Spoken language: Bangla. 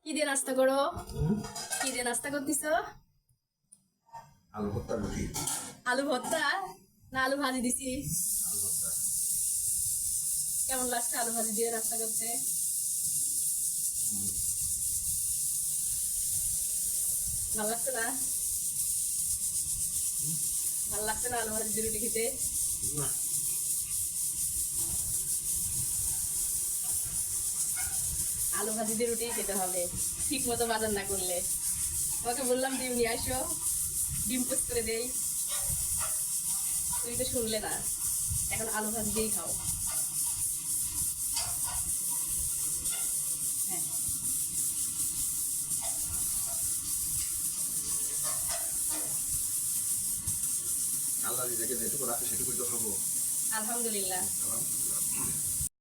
কি দিয়ে নাস্তা করো? কি দিয়ে নাস্তা করতেছ? আলু ভর্তা রুটি। আলু ভর্তা না আলু ভাজি দিছি? আলু ভর্তা। কেমন লাগছে আলু ভাজি দিয়ে নাস্তা করতে? ভালো লাগছে না? ভালো লাগছে না আলু ভাজি দিয়ে রুটি খেতে? না, আলু ভাজি দিয়ে রুটি খেতে হবে ঠিক মতো বাজার না করলে। তোমাকে বললাম ডিম নিয়ে আসো, ডিম পোস্ট করে দেই, তুমি তো শুনলে না। এখন আলু ভাজি দিয়েই খাও। হ্যাঁ, আল্লাহ যেটাকে যেটুকু রাখে সেটুকুই তো খাবো। আলহামদুলিল্লাহ।